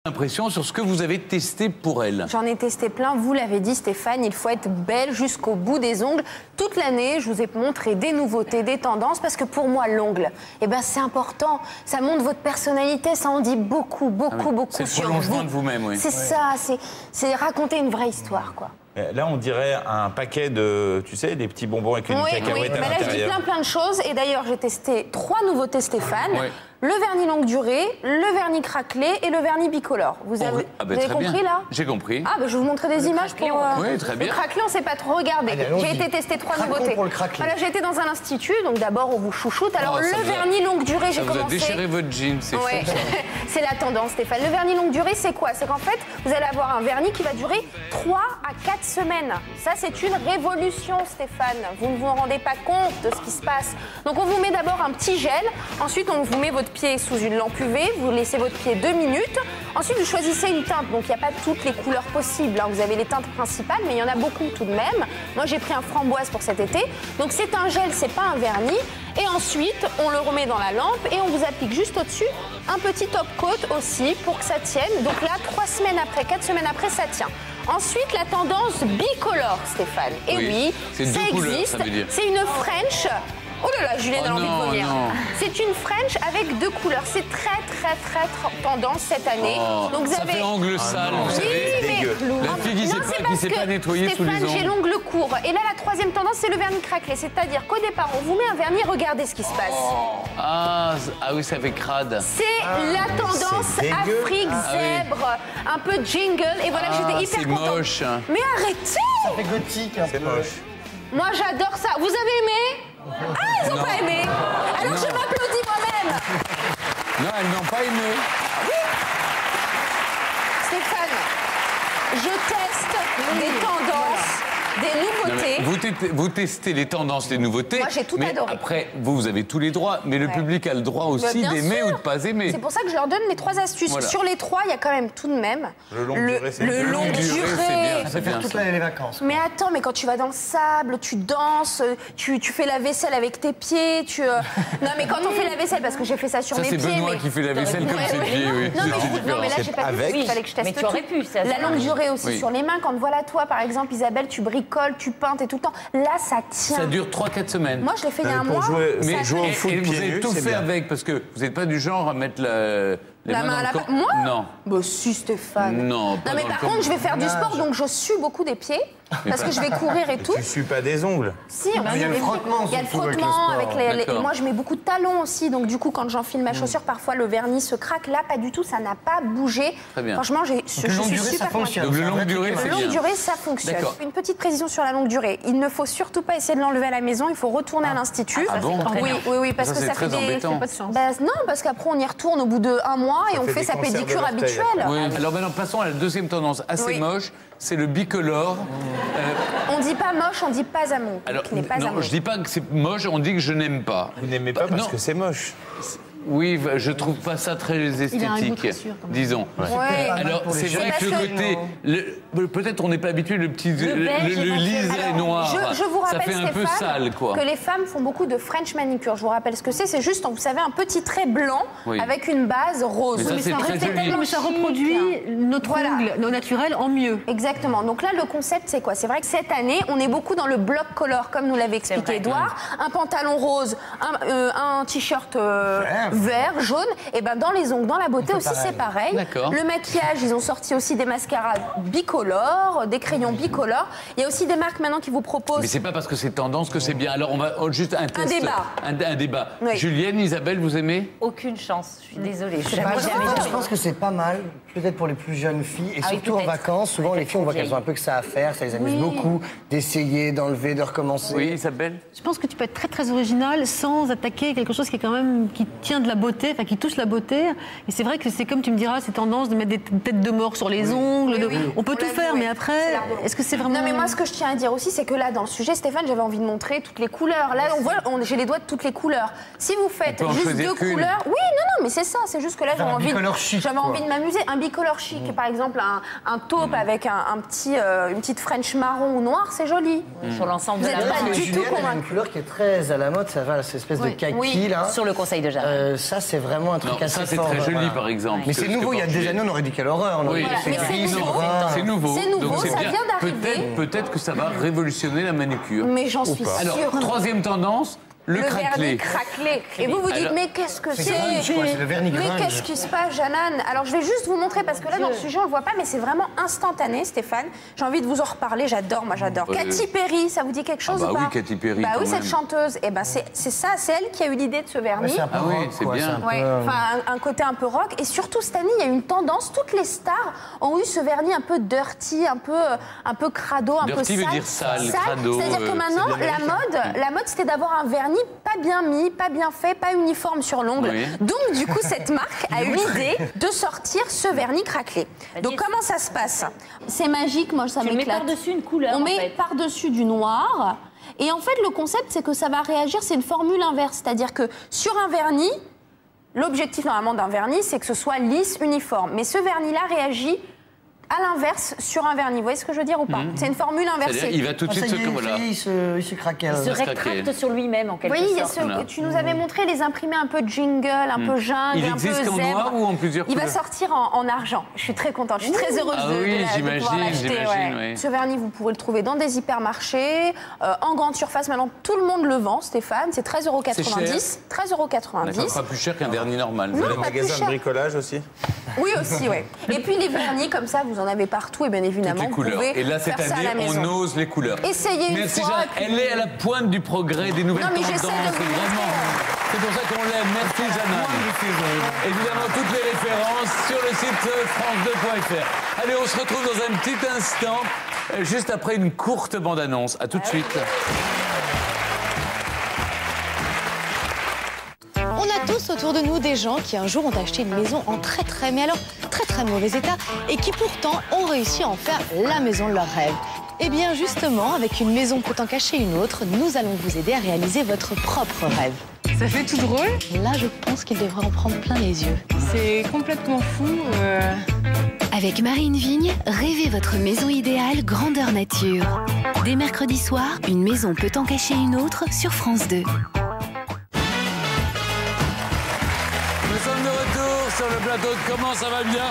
L'impression sur ce que vous avez testé pour elle. J'en ai testé plein, vous l'avez dit Stéphane, il faut être belle jusqu'au bout des ongles. Toute l'année, je vous ai montré des nouveautés, des tendances, parce que pour moi, l'ongle, eh ben, c'est important. Ça montre votre personnalité, ça en dit beaucoup, beaucoup C'est le sur prolongement vous. de vous-même, oui. C'est ça, c'est raconter une vraie histoire, quoi. Là, on dirait un paquet de, tu sais, des petits bonbons avec une cacahuète à mais là, je dis l'intérieur. plein de choses. Et d'ailleurs, j'ai testé 3 nouveautés Stéphane. Oui. Le vernis longue durée, le vernis craquelé et le vernis bicolore. Vous avez, vous avez très compris, bien. là? J'ai compris. Ah, bah, je vais vous montrer des images pour... Oui, très bien. Le craquelé, on ne sait pas trop regarder. Allez, J'ai été tester 3 Craquons nouveautés. pour le craquelé. Voilà, j'ai été dans un institut, donc d'abord, on vous chouchoute. Alors, Oh, ça le vous a- vernis longue durée, j'ai Ça vous a commencé... déchiré votre jean, c'est Ouais. fou. C'est la tendance, Stéphane. Le vernis longue durée, c'est quoi? C'est qu'en fait, vous allez avoir un vernis qui va durer 3 à 4 semaines. Ça, c'est une révolution, Stéphane. Vous ne vous rendez pas compte de ce qui se passe. Donc, on vous met d'abord un petit gel. Ensuite, on vous met votre pied sous une lampe UV. Vous laissez votre pied 2 minutes. Ensuite, vous choisissez une teinte. Donc, il n'y a pas toutes les couleurs possibles, hein. Vous avez les teintes principales, mais il y en a beaucoup tout de même. Moi, j'ai pris un framboise pour cet été. Donc, c'est un gel, c'est pas un vernis. Et ensuite, on le remet dans la lampe et on vous applique juste au-dessus un petit top coat aussi pour que ça tienne. Donc là, 3 semaines après, 4 semaines après, ça tient. Ensuite, la tendance bicolore, Stéphane. Et Oui, oui, c'est ça 2 couleurs, existe. ça veut dire. C'est une French. Oh là là, Julienne a Oh envie de non, vomir. non. C'est une French avec 2 couleurs. C'est très tendance cette année. Oh, Donc vous ça avez... fait angle sale, vous Oui, savez. mais dégueu. La fille qui non, s'est c'est pas, parce qui s'est pas que, nettoyée sous les Stéphane, j'ai ongles. l'ongle court. Et là, la 3e tendance, c'est le vernis craquelé. C'est-à-dire qu'au départ, on vous met un vernis, regardez ce qui se passe. Ah oui, ça fait crade. C'est la tendance c'est dégueu. Afrique, zèbre, un peu jingle. Et voilà, j'étais hyper c'est contente. moche. Mais arrêtez! Ça fait gothique un peu. C'est moche. Moi, j'adore ça. Vous avez aimé? Ah, ils n'ont pas aimé. Alors je m'applaudis moi-même. Non, elles n'ont pas aimé. Stéphane, je teste des tendances, des Non, nouveautés. mais vous testez les tendances, les nouveautés. Moi, j'ai tout mais adoré. Après, vous avez tous les droits, mais le Ouais. public a le droit aussi bien d'aimer sûr. ou de pas aimer. C'est pour ça que je leur donne mes 3 astuces. Voilà. Sur les 3, il y a quand même tout de même Le longue durée, c'est le bien. longue Longue durée, durée. c'est bien. Ça fait faire toute l'année les vacances. Mais attends, mais quand tu vas dans le sable, tu danses, tu fais la vaisselle avec tes pieds, Non, mais quand on fait la vaisselle, parce que j'ai fait ça sur Ça, mes c'est pieds... Benoît mais... qui fait la vaisselle comme Ouais, ses ouais. pieds, oui. Non, mais, C'est non, mais là, C'est j'ai pas avec. pu, il fallait que je teste Mais tu tout. aurais pu, ça. La longue durée aussi Oui. sur les mains, quand voilà, toi, par exemple, Isabelle, tu bricoles, tu peintes et tout le temps. Là, ça tient. Ça dure 3-4 semaines. Moi, je l'ai fait il y a un pour mois. jouer- ça mais jouer au tient. foot Et vous pieds avez nus, tout c'est fait bien. avec, parce que vous n'êtes pas du genre à mettre les La mains main dans à le la corps. Moi Non. Bah si, Stéphane. Non, pas Non, mais dans par le corps. contre, je vais faire du sport, donc je sue beaucoup des pieds. Parce que je vais courir et tout. Tu sues pas des ongles. Si, il y a le frottement, il y a le surtout, avec le frottement sport. avec les D'accord. moi je mets beaucoup de talons aussi, donc du coup quand j'enfile ma chaussure, parfois le vernis se craque. Là, pas du tout, ça n'a pas bougé. Très bien. Franchement, je Le suis longue durée, ça super contente. fonctionne. Donc, le C'est un longue vrai durée, truc. c'est La bien. longue durée, ça fonctionne. D'accord. Une petite précision sur la longue durée. Il ne faut surtout pas essayer de l'enlever à la maison. Il faut retourner à l'institut. Ah bon Oui, parce Ça, que c'est ça très fait des. embêtant. Pas de chance. Bah, non, parce qu'après on y retourne au bout de 1 mois et on fait fait des sa conserves de pédicure l'orteil. habituelle. Oui. Alors maintenant, passons à la 2e tendance, assez Oui. moche, c'est le bicolore. On dit pas moche, on dit pas amour. Alors, Qui n'est pas non, amour. je dis pas que c'est moche, on dit que je n'aime pas. Vous n'aimez pas parce non. que c'est moche. Oui, je trouve pas ça très esthétique, disons. Ouais. Alors, pour les c'est jeunes. vrai que le parce que- côté... Peut-être on n'est pas habitué, le petit... Le, beige le liseré Alors, noir, je vous rappelle, ça fait un peu Stéphane, sale, quoi. que les femmes font beaucoup de French manicure. Je vous rappelle ce que c'est. C'est juste, vous savez, un petit trait blanc Oui. avec une base rose. Mais ça, c'est très joli. tellement Mais ça chic. reproduit notre Voilà. ongle, nos naturel, en mieux. Exactement. Donc là, le concept, c'est quoi? C'est vrai que cette année, on est beaucoup dans le bloc color, comme nous l'avait expliqué vrai. Edouard. Un pantalon rose, un t-shirt vert, jaune. Et ben dans les ongles, dans la beauté aussi, c'est pareil. D'accord. Le maquillage, ils ont sorti aussi des mascaras bicolores, des crayons bicolores. Il y a aussi des marques maintenant qui vous proposent. Mais c'est pas parce que c'est tendance que c'est bien. Alors, on va juste un test. débat. Un débat. Oui. Julienne, Isabelle, vous aimez? Aucune chance, je suis désolée. Je Jamais, jamais. pense que c'est pas mal, peut-être pour les plus jeunes filles, et Ah oui, surtout en peut-être. vacances. Souvent, les filles, on voit Peut-être qu'elles ont un peu que ça à faire, ça les amuse beaucoup, d'essayer, d'enlever, de recommencer. Oui, Isabelle? Je pense que tu peux être très très original sans attaquer quelque chose qui est quand même qui tient de la beauté, enfin qui touche la beauté. Et c'est vrai que c'est comme tu me diras, ces tendances de mettre des têtes de mort sur les ongles. Oui, oui. On peut On tout l'a faire, vu, mais oui. après, C'est l'art de l'ombre. est-ce que c'est vraiment Non, mais moi, ce que je tiens à dire aussi, c'est que là, dans le sujet, Stéphane, j'avais envie de montrer toutes les couleurs. Là, on voit, j'ai les doigts de toutes les couleurs. Si vous faites On peut en juste choisir 2 qu'une. couleurs, oui, non, mais c'est ça. C'est juste que là, un bicolore chic, j'avais quoi. envie de m'amuser. Un bicolore chic, par exemple, un taupe avec une petite French marron ou noir, c'est joli. Sur l'ensemble Vous de la êtes main. pas du tout Julienne, elle a une convaincu. couleur qui est très à la mode, ça va, cette espèce de kaki Oui, là. sur le conseil de Jardin. ça, c'est vraiment un truc Non, assez ça, c'est fort. très joli, voilà. par exemple. Mais c'est nouveau, il y a des années, on aurait dit quelle horreur. Oui. Mais c'est nouveau. C'est nouveau. C'est nouveau, Donc, ça bien. vient d'arriver. Peut-être que ça va révolutionner la manucure. Mais j'en suis sûre. Alors, troisième tendance, le vernis craquelé. craquelé. Et vous vous dites, Alors- mais qu'est-ce que C'est c'est grunge, quoi, c'est le vernis Mais grunge. qu'est-ce qui se passe, Jeannane? Alors, je vais juste vous montrer, parce que là, dans le sujet, on le voit pas, mais c'est vraiment instantané, Stéphane. J'ai envie de vous en reparler, j'adore, moi j'adore. Katy Perry, ça vous dit quelque chose bah ou pas? oui, Katy Perry, Bah quand oui, cette même. chanteuse. Et ben c'est ça, c'est elle qui a eu l'idée de ce vernis. C'est un peu Ah oui, rock, c'est quoi, bien. un peu, Ouais, enfin un côté un peu rock. Et surtout cette année, il y a eu une tendance. Toutes les stars ont eu ce vernis un peu dirty, un peu crado, un peu Dirty sale. veut dire sale, crado, C'est-à-dire que maintenant, c'est de l'américain. la mode, c'était d'avoir un vernis pas bien mis, pas bien fait, pas uniforme sur l'ongle. Oui. Donc du coup, cette marque a eu l'idée de sortir ce vernis craquelé. Donc comment ça se passe? C'est magique, moi ça Tu mets m'éclate. par-dessus une couleur, On en met fait. par-dessus du noir. Et en fait, le concept, c'est que ça va réagir, c'est une formule inverse. C'est-à-dire que sur un vernis, l'objectif normalement d'un vernis, c'est que ce soit lisse, uniforme. Mais ce vernis-là réagit à l'inverse sur un vernis. Vous voyez ce que je veux dire ou pas? C'est une formule C'est-à-dire, inversée. il va tout de Ah, ça suite y se... est, Voilà. il se craquait. Il se craquer. rétracte sur lui-même, en Vous quelque voyez, il y a sorte. Voilà. tu nous avais montré les imprimés un peu jingle, un peu jungle, Il un peu existe qu'en zèbre. noir ou en plusieurs Il va couleurs? sortir en argent. Je suis très contente, je suis très heureuse Ah de oui, de pouvoir l'acheter. j'imagine, oui. Ce vernis, vous pourrez le trouver dans des hypermarchés, en grande surface. Maintenant, tout le monde le vend, Stéphane. C'est 13,90 €. 13,90 Ça €. sera plus cher qu'un vernis normal. Non, Les pas plus magasins de cher. bricolage aussi. Oui, aussi, oui. Et puis les vernis, comme ça, vous en avez partout. Et bien évidemment, Les vous couleurs. pouvez Et là, cette faire ça à la année, on maison. ose les couleurs. Essayez une Merci, fois, Jeanne. puis- Elle est à la pointe du progrès, des nouvelles Non, mais tendances. j'essaie de vous Vraiment. montrer. C'est pour ça qu'on l'aime. Merci, Jeanne. Évidemment, toutes les références sur le site france2.fr. Allez, on se retrouve dans un petit instant, juste après une courte bande-annonce. À tout de suite. On a tous autour de nous des gens qui un jour ont acheté une maison en mais alors très mauvais état et qui pourtant ont réussi à en faire la maison de leur rêve. Et bien justement, avec une maison peut en cacher une autre, nous allons vous aider à réaliser votre propre rêve. Ça fait tout drôle, Là, je pense qu'il devrait en prendre plein les yeux. c'est complètement fou. Avec Marine Vigne, rêvez votre maison idéale grandeur nature. Dès mercredi soir, une maison peut en cacher une autre sur France 2. Nous sommes de retour sur le plateau de Comment ça va bien